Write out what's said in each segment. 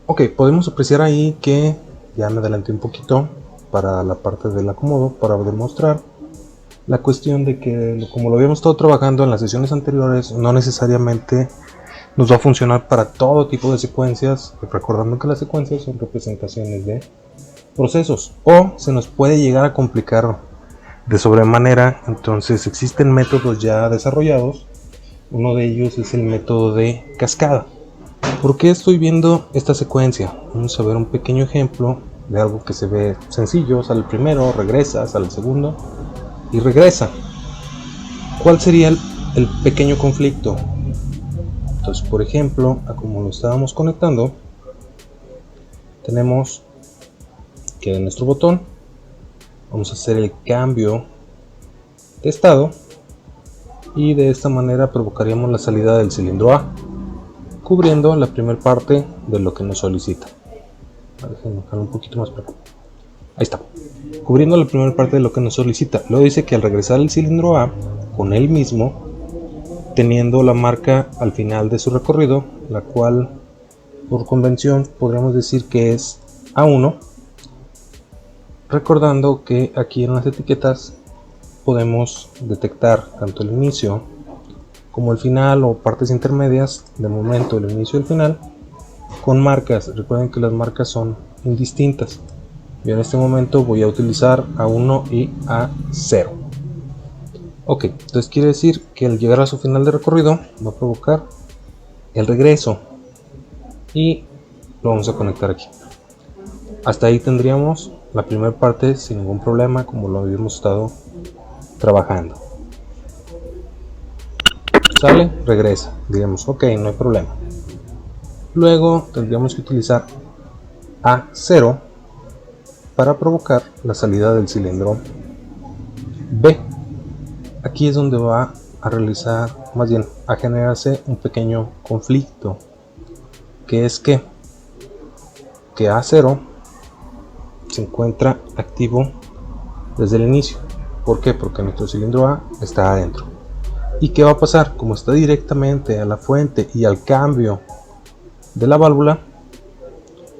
Ok, podemos apreciar ahí que ya me adelanté un poquito para la parte del acomodo para demostrar la cuestión de que, como lo habíamos estado trabajando en las sesiones anteriores, no necesariamente nos va a funcionar para todo tipo de secuencias, recordando que las secuencias son representaciones de procesos, o se nos puede llegar a complicar de sobremanera. Entonces existen métodos ya desarrollados. Uno de ellos es el método de cascada. ¿Por qué estoy viendo esta secuencia? Vamos a ver un pequeño ejemplo de algo que se ve sencillo. Sale el primero, regresa, sale el segundo y regresa. ¿Cuál sería el pequeño conflicto? Entonces, por ejemplo, a como lo estábamos conectando, tenemos que en nuestro botón vamos a hacer el cambio de estado y de esta manera provocaríamos la salida del cilindro A, cubriendo la primera parte de lo que nos solicita. Déjenme bajar un poquito más para acá. Ahí está, cubriendo la primera parte de lo que nos solicita. Luego dice que al regresar el cilindro A con él mismo, teniendo la marca al final de su recorrido, la cual por convención podríamos decir que es A1, recordando que aquí en las etiquetas podemos detectar tanto el inicio como el final o partes intermedias del momento del inicio y el final con marcas. Recuerden que las marcas son indistintas. Yo en este momento voy a utilizar A1 y A0. Ok, entonces quiere decir que al llegar a su final de recorrido va a provocar el regreso y lo vamos a conectar aquí. Hasta ahí tendríamos la primera parte sin ningún problema, como lo habíamos estado trabajando. Sale, regresa, digamos, ok, no hay problema. Luego tendríamos que utilizar A0 para provocar la salida del cilindro B. Aquí es donde va a realizar, más bien a generarse un pequeño conflicto, que es que A0 se encuentra activo desde el inicio. ¿Por qué? Porque nuestro cilindro A está adentro. ¿Y qué va a pasar? Como está directamente a la fuente y al cambio de la válvula,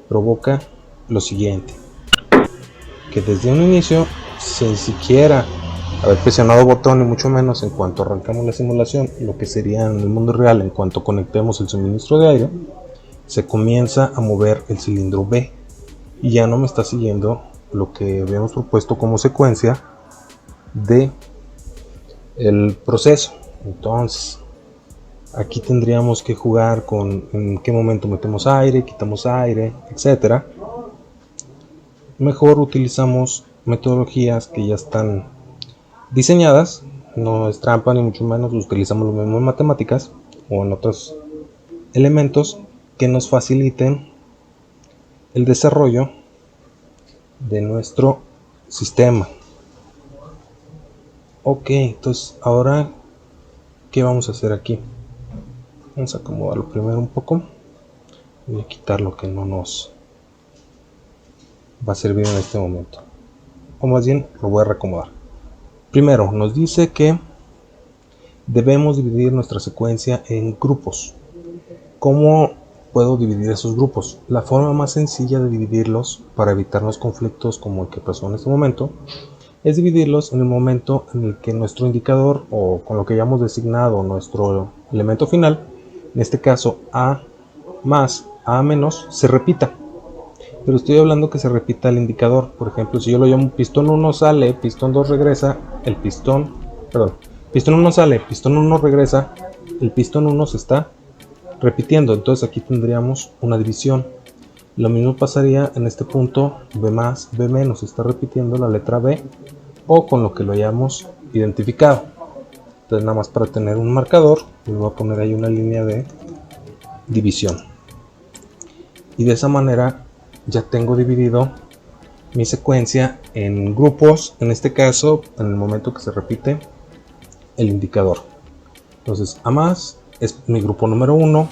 provoca lo siguiente: que desde un inicio, sin siquiera haber presionado botón y mucho menos en cuanto arrancamos la simulación, lo que sería en el mundo real, en cuanto conectemos el suministro de aire, se comienza a mover el cilindro B y ya no me está siguiendo lo que habíamos propuesto como secuencia de el proceso. Entonces aquí tendríamos que jugar con en qué momento metemos aire, quitamos aire, etcétera. Mejor utilizamos metodologías que ya están diseñadas, no es trampa ni mucho menos, utilizamos lo mismo en matemáticas o en otros elementos que nos faciliten el desarrollo de nuestro sistema. Ok, entonces ahora ¿qué vamos a hacer aquí? Vamos a acomodarlo primero un poco. Voy a quitar lo que no nos va a servir en este momento, o más bien lo voy a reacomodar. Primero nos dice que debemos dividir nuestra secuencia en grupos. ¿Cómo puedo dividir esos grupos? La forma más sencilla de dividirlos para evitar los conflictos como el que pasó en este momento es dividirlos en el momento en el que nuestro indicador, o con lo que hayamos designado nuestro elemento final, en este caso A más A menos, se repita. Pero estoy hablando que se repita el indicador. Por ejemplo, si yo lo llamo pistón 1 sale, pistón 2 regresa, pistón 1 sale, pistón 1 regresa, el pistón 1 se está repitiendo. Entonces aquí tendríamos una división. Lo mismo pasaría en este punto, B más, B menos, se está repitiendo la letra B o con lo que lo hayamos identificado. Entonces nada más para tener un marcador, le voy a poner ahí una línea de división. Y de esa manera ya tengo dividido mi secuencia en grupos, en este caso en el momento que se repite el indicador. Entonces A más es mi grupo número 1,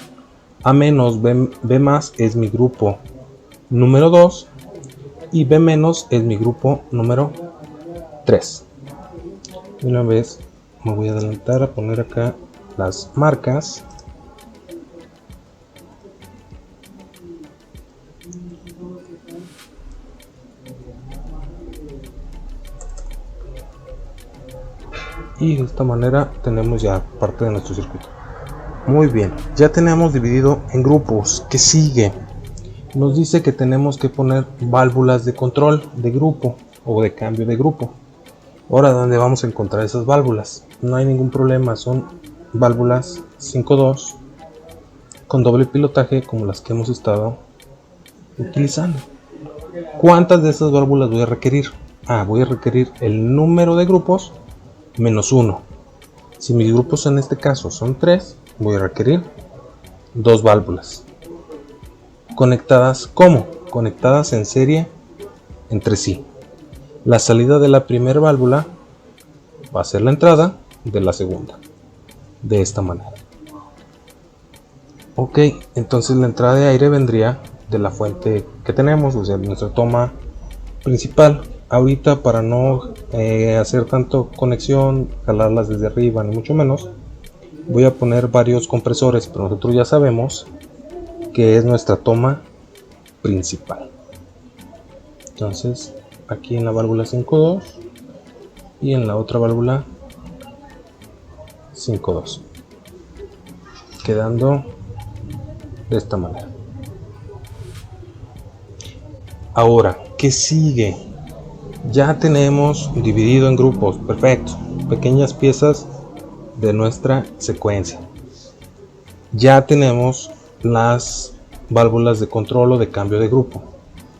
A menos, B más es mi grupo número 2 y B menos es mi grupo número 3. Y una vez me voy a adelantar a poner acá las marcas. Y de esta manera tenemos ya parte de nuestro circuito. Muy bien, ya tenemos dividido en grupos. ¿Qué sigue? Nos dice que tenemos que poner válvulas de control de grupo o de cambio de grupo. Ahora, ¿dónde vamos a encontrar esas válvulas? No hay ningún problema, son válvulas 5.2 con doble pilotaje como las que hemos estado utilizando. ¿Cuántas de esas válvulas voy a requerir? Voy a requerir el número de grupos menos 1. Si mis grupos en este caso son 3, voy a requerir 2 válvulas. Conectadas, ¿cómo? Conectadas en serie entre sí. La salida de la primera válvula va a ser la entrada de la segunda. De esta manera. Ok, entonces la entrada de aire vendría de la fuente que tenemos, o sea, nuestra toma principal. Ahorita, para no hacer tanto conexión, jalarlas desde arriba, ni mucho menos, voy a poner varios compresores, pero nosotros ya sabemos que es nuestra toma principal. Entonces, aquí en la válvula 5.2 y en la otra válvula 5.2, quedando de esta manera. Ahora, ¿qué sigue? Ya tenemos dividido en grupos, perfecto, pequeñas piezas de nuestra secuencia. Ya tenemos las válvulas de control o de cambio de grupo,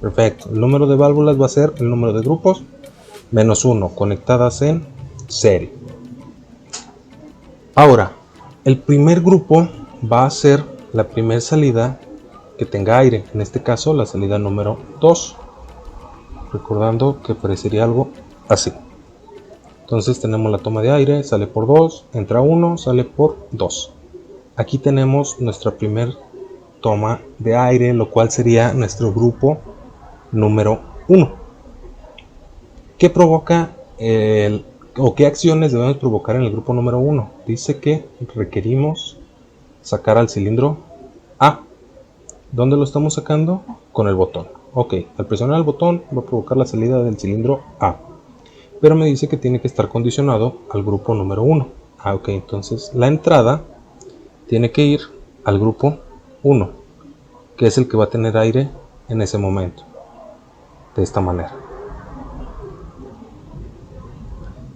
perfecto. El número de válvulas va a ser el número de grupos menos 1, conectadas en serie. Ahora, el primer grupo va a ser la primera salida que tenga aire, en este caso la salida número 2, recordando que parecería algo así. Entonces tenemos la toma de aire, sale por 2, entra 1, sale por 2. Aquí tenemos nuestra primera toma de aire, lo cual sería nuestro grupo número 1. ¿Qué provoca o qué acciones debemos provocar en el grupo número 1? Dice que requerimos sacar al cilindro A. ¿Dónde lo estamos sacando? Con el botón. Ok, al presionar el botón va a provocar la salida del cilindro A. Pero me dice que tiene que estar condicionado al grupo número 1. Ok, entonces la entrada tiene que ir al grupo 1, que es el que va a tener aire en ese momento. De esta manera.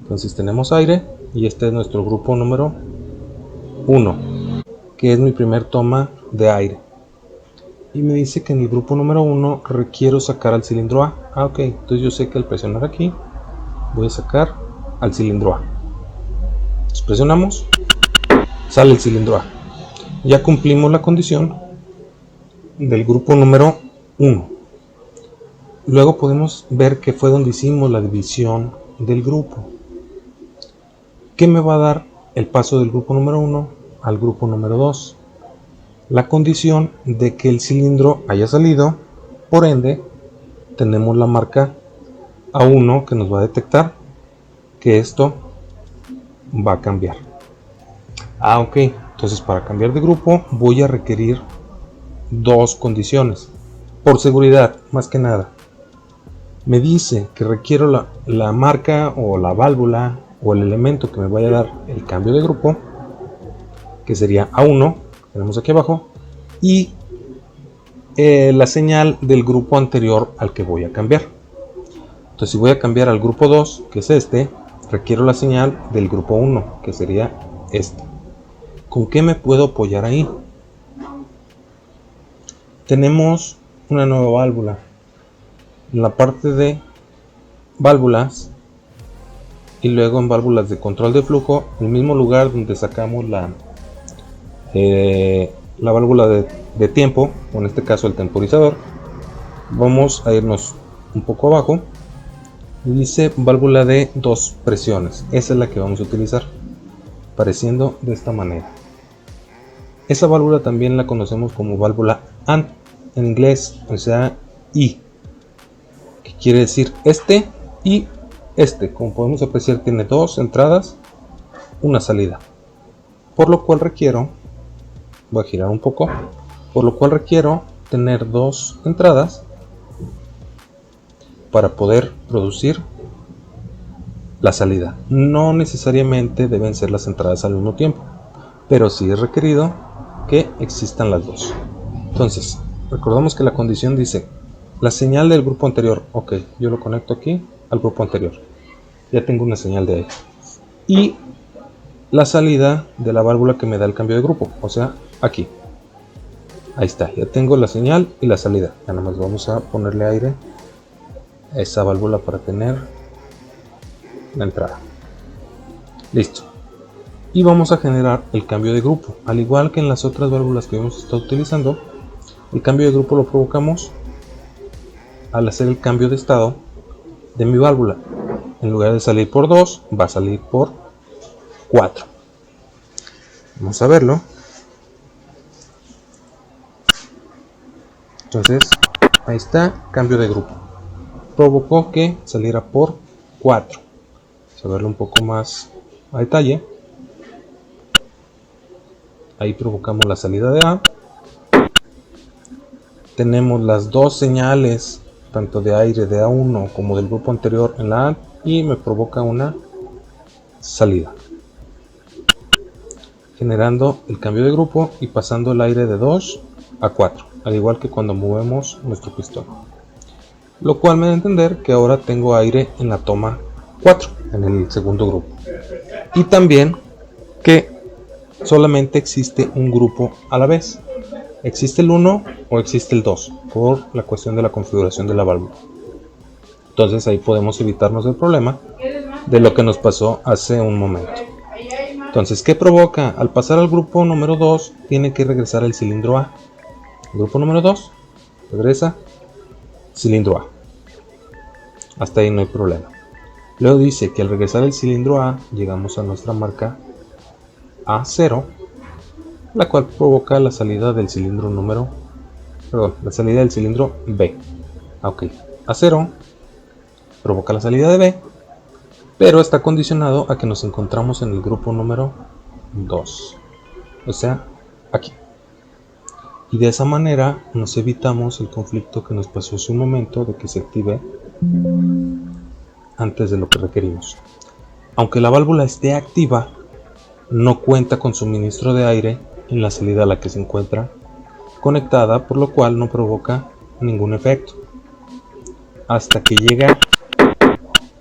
Entonces tenemos aire y este es nuestro grupo número 1, que es mi primer toma de aire. Y me dice que en el grupo número 1 requiero sacar al cilindro A. Ok, entonces yo sé que al presionar aquí voy a sacar al cilindro A. Entonces presionamos, sale el cilindro A. Ya cumplimos la condición del grupo número 1. Luego podemos ver que fue donde hicimos la división del grupo. ¿Qué me va a dar el paso del grupo número 1 al grupo número 2? La condición de que el cilindro haya salido, por ende tenemos la marca A1 que nos va a detectar que esto va a cambiar. Ok, entonces para cambiar de grupo voy a requerir dos condiciones, por seguridad más que nada. Me dice que requiero la marca o la válvula o el elemento que me vaya a dar el cambio de grupo, que sería A1, tenemos aquí abajo, y la señal del grupo anterior al que voy a cambiar. Entonces si voy a cambiar al grupo 2, que es este, requiero la señal del grupo 1, que sería este. ¿Con qué me puedo apoyar ahí? Tenemos una nueva válvula. En la parte de válvulas y luego en válvulas de control de flujo, el mismo lugar donde sacamos la válvula de tiempo, o en este caso el temporizador, vamos a irnos un poco abajo y dice válvula de 2 presiones. Esa es la que vamos a utilizar, apareciendo de esta manera. Esa válvula también la conocemos como válvula AND en inglés, o sea I, que quiere decir este y este. Como podemos apreciar, tiene 2 entradas, una salida, por lo cual requiero, voy a girar un poco, por lo cual requiero tener dos entradas para poder producir la salida. No necesariamente deben ser las entradas al mismo tiempo, pero sí es requerido que existan las dos. Entonces, recordamos que la condición dice la señal del grupo anterior. Ok, yo lo conecto aquí al grupo anterior. Ya tengo una señal de ahí. Y la salida de la válvula que me da el cambio de grupo, o sea, aquí. Ahí está, ya tengo la señal y la salida. Ya nada más vamos a ponerle aire a esa válvula para tener la entrada. Listo. Y vamos a generar el cambio de grupo. Al igual que en las otras válvulas que hemos estado utilizando, el cambio de grupo lo provocamos al hacer el cambio de estado de mi válvula. En lugar de salir por 2, va a salir por 4. Vamos a verlo. Entonces, ahí está, cambio de grupo. Provocó que saliera por 4. Vamos a verlo un poco más a detalle. Ahí provocamos la salida de A. Tenemos las dos señales, tanto de aire de A1 como del grupo anterior en la A, y me provoca una salida, generando el cambio de grupo y pasando el aire de 2 a 4, al igual que cuando movemos nuestro pistón, lo cual me da a entender que ahora tengo aire en la toma 4, en el segundo grupo, y también que solamente existe un grupo a la vez. ¿Existe el 1 o existe el 2? Por la cuestión de la configuración de la válvula. Entonces ahí podemos evitarnos el problema de lo que nos pasó hace un momento. Entonces, ¿qué provoca? Al pasar al grupo número 2, tiene que regresar el cilindro A. El grupo número 2 regresa cilindro A. Hasta ahí no hay problema. Luego dice que al regresar el cilindro A, llegamos a nuestra marca A0, la cual provoca la salida del cilindro la salida del cilindro B. Ok, A0 provoca la salida de B, pero está condicionado a que nos encontramos en el grupo número 2, o sea, aquí. Y de esa manera nos evitamos el conflicto que nos pasó hace un momento de que se active antes de lo que requerimos. Aunque la válvula esté activa, no cuenta con suministro de aire en la salida a la que se encuentra conectada, por lo cual no provoca ningún efecto. Hasta que llega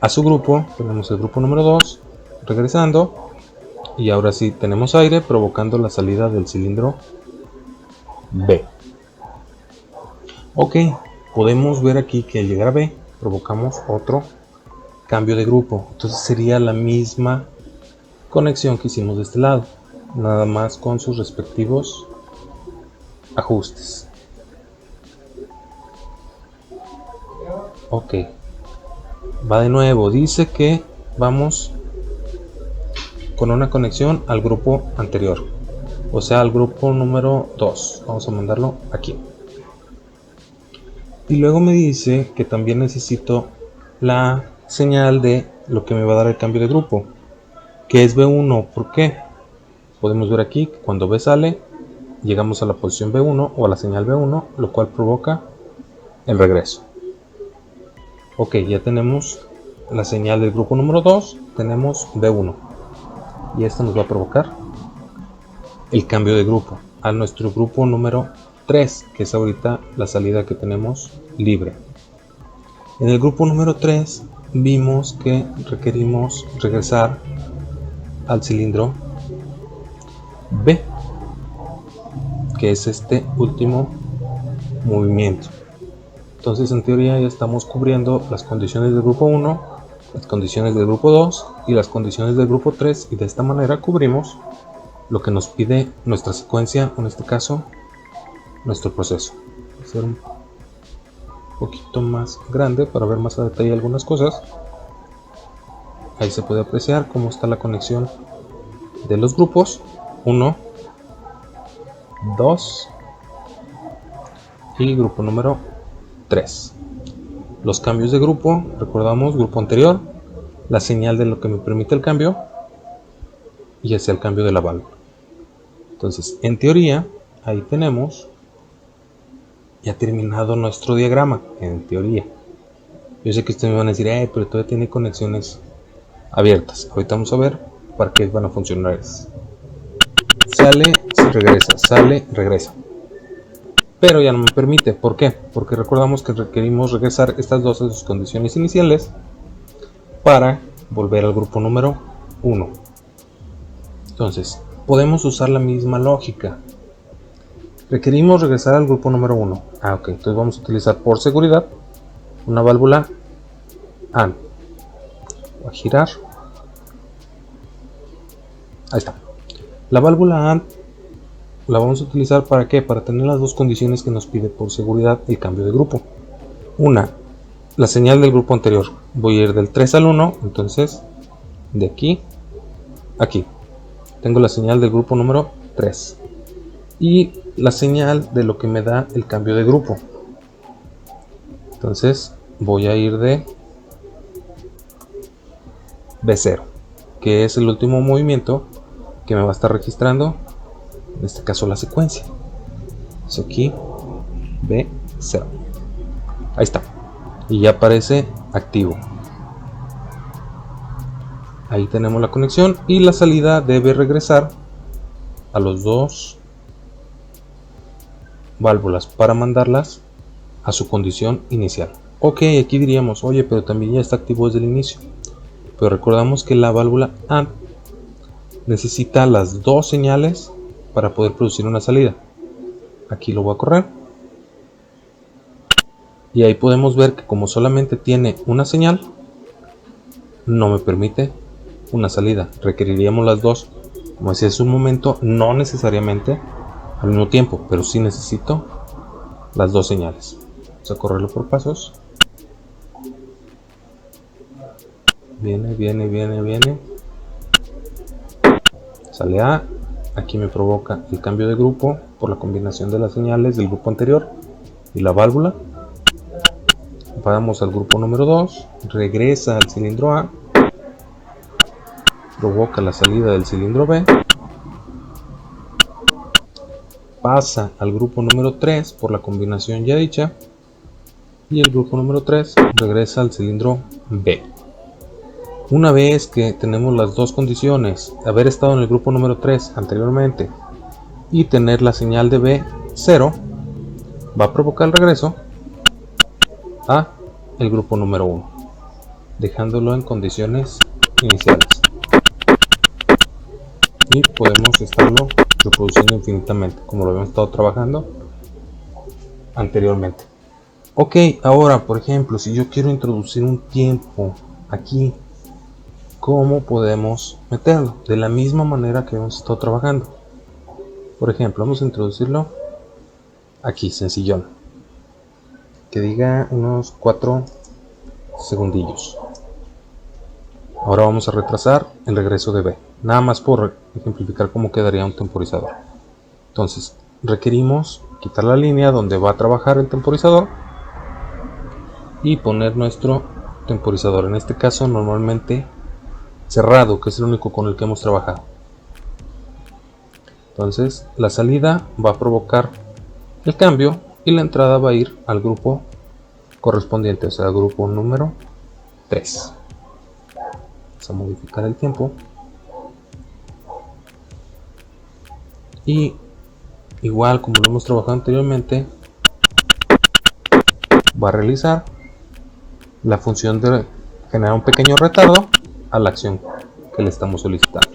a su grupo, tenemos el grupo número 2 regresando, y ahora sí tenemos aire provocando la salida del cilindro B. Ok, podemos ver aquí que al llegar a B provocamos otro cambio de grupo. Entonces sería la misma conexión que hicimos de este lado, nada más con sus respectivos ajustes. Ok, va de nuevo, dice que vamos con una conexión al grupo anterior, o sea al grupo número 2. Vamos a mandarlo aquí. Y luego me dice que también necesito la señal de lo que me va a dar el cambio de grupo, que es B1. ¿Por qué? Podemos ver aquí que cuando B sale, llegamos a la posición B1 o a la señal B1, lo cual provoca el regreso. Ok, ya tenemos la señal del grupo número 2, tenemos B1, y esto nos va a provocar el cambio de grupo a nuestro grupo número 3, que es ahorita la salida que tenemos libre. En el grupo número 3 vimos que requerimos regresar al cilindro B, que es este último movimiento. Entonces en teoría ya estamos cubriendo las condiciones del grupo 1, las condiciones del grupo 2 y las condiciones del grupo 3, y de esta manera cubrimos lo que nos pide nuestra secuencia, en este caso nuestro proceso. Voy a hacer un poquito más grande para ver más a detalle algunas cosas. Ahí se puede apreciar cómo está la conexión de los grupos 1, 2 y grupo número 3. Los cambios de grupo, recordamos, grupo anterior, la señal de lo que me permite el cambio, y hacia el cambio de la válvula. Entonces, en teoría, ahí tenemos ya terminado nuestro diagrama, en teoría. Yo sé que ustedes me van a decir, pero todavía tiene conexiones abiertas. Ahorita vamos a ver para qué van a funcionar. Sale, regresa, sale, regresa. Pero ya no me permite. ¿Por qué? Porque recordamos que requerimos regresar estas dos a sus condiciones iniciales para volver al grupo número 1. Entonces, podemos usar la misma lógica. Requerimos regresar al grupo número 1. Ok, entonces vamos a utilizar por seguridad una válvula AND. Voy a girar. Ahí está. La válvula AND la vamos a utilizar para ¿qué? Para tener las dos condiciones que nos pide por seguridad el cambio de grupo. Una, la señal del grupo anterior. Voy a ir del 3 al 1, entonces de aquí a aquí. Tengo la señal del grupo número 3. Y la señal de lo que me da el cambio de grupo. Entonces voy a ir de B0, que es el último movimiento que me va a estar registrando, en este caso la secuencia. Es aquí B0. Ahí está. Y ya aparece activo. Ahí tenemos la conexión y la salida debe regresar a los dos válvulas para mandarlas a su condición inicial. Ok, aquí diríamos, oye, pero también ya está activo desde el inicio. Pero recordamos que la válvula AND necesita las dos señales para poder producir una salida. Aquí lo voy a correr. Y ahí podemos ver que como solamente tiene una señal, no me permite una salida. Requeriríamos las dos. Como decía hace un momento, no necesariamente al mismo tiempo, pero sí necesito las dos señales. Vamos a correrlo por pasos. Viene. Sale A. Aquí me provoca el cambio de grupo por la combinación de las señales del grupo anterior y la válvula. Vamos al grupo número 2. Regresa al cilindro A. Provoca la salida del cilindro B. Pasa al grupo número 3 por la combinación ya dicha. Y el grupo número 3 regresa al cilindro B. Una vez que tenemos las dos condiciones, haber estado en el grupo número 3 anteriormente y tener la señal de B0, va a provocar el regreso a el grupo número 1, dejándolo en condiciones iniciales. Y podemos estarlo reproduciendo infinitamente, como lo habíamos estado trabajando anteriormente. Ok, ahora, por ejemplo, si yo quiero introducir un tiempo aquí, ¿cómo podemos meterlo? De la misma manera que hemos estado trabajando. Por ejemplo, vamos a introducirlo aquí, sencillón. Que diga unos 4 segundillos. Ahora vamos a retrasar el regreso de B. Nada más por ejemplificar cómo quedaría un temporizador. Entonces, requerimos quitar la línea donde va a trabajar el temporizador y poner nuestro temporizador. En este caso, normalmente cerrado, que es el único con el que hemos trabajado. Entonces la salida va a provocar el cambio y la entrada va a ir al grupo correspondiente, o sea, al grupo número 3. Vamos a modificar el tiempo y igual como lo hemos trabajado anteriormente, va a realizar la función de generar un pequeño retardo a la acción que le estamos solicitando.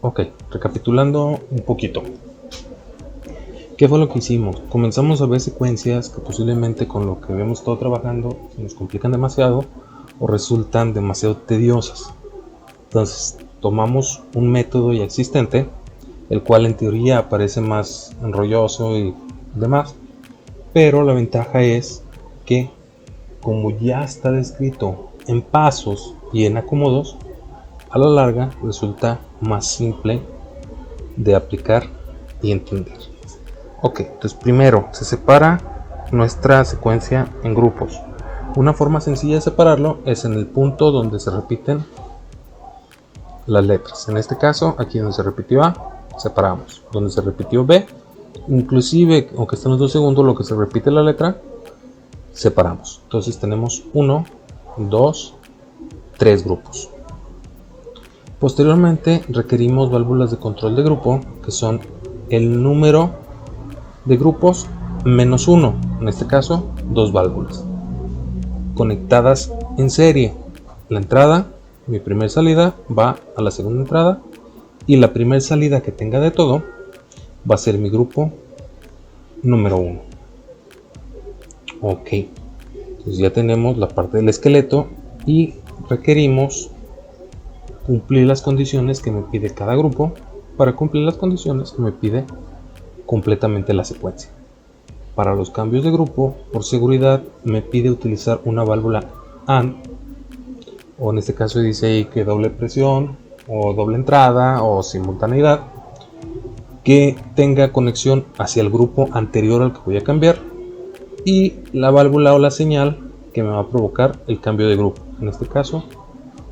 Ok, recapitulando un poquito. ¿Qué fue lo que hicimos? Comenzamos a ver secuencias que posiblemente con lo que habíamos estado trabajando se nos complican demasiado o resultan demasiado tediosas. Entonces tomamos un método ya existente, el cual en teoría parece más enrolloso y demás, pero la ventaja es que como ya está descrito en pasos y en acomodos, a la larga resulta más simple de aplicar y entender. Ok, entonces primero se separa nuestra secuencia en grupos. Una forma sencilla de separarlo es en el punto donde se repiten las letras. En este caso, aquí donde se repitió A, separamos. Donde se repitió B, inclusive aunque estén los 2 segundos, lo que se repite la letra, separamos. Entonces tenemos 1, 2, 3 grupos. Posteriormente requerimos válvulas de control de grupo, que son el número de grupos menos 1, en este caso 2 válvulas, conectadas en serie. La entrada, mi primera salida, va a la segunda entrada, y la primera salida que tenga de todo va a ser mi grupo número 1. Ok, entonces ya tenemos la parte del esqueleto y requerimos cumplir las condiciones que me pide cada grupo para cumplir las condiciones que me pide completamente la secuencia. Para los cambios de grupo, por seguridad, me pide utilizar una válvula AND, o en este caso dice ahí que doble presión o doble entrada o simultaneidad, que tenga conexión hacia el grupo anterior al que voy a cambiar, y la válvula o la señal que me va a provocar el cambio de grupo, en este caso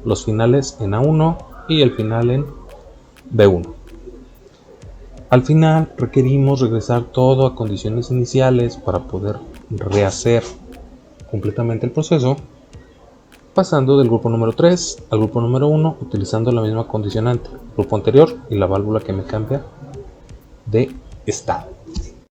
los finales en A1 y el final en B1. Al final requerimos regresar todo a condiciones iniciales para poder rehacer completamente el proceso, pasando del grupo número 3 al grupo número 1 utilizando la misma condicionante, el grupo anterior y la válvula que me cambia de estado.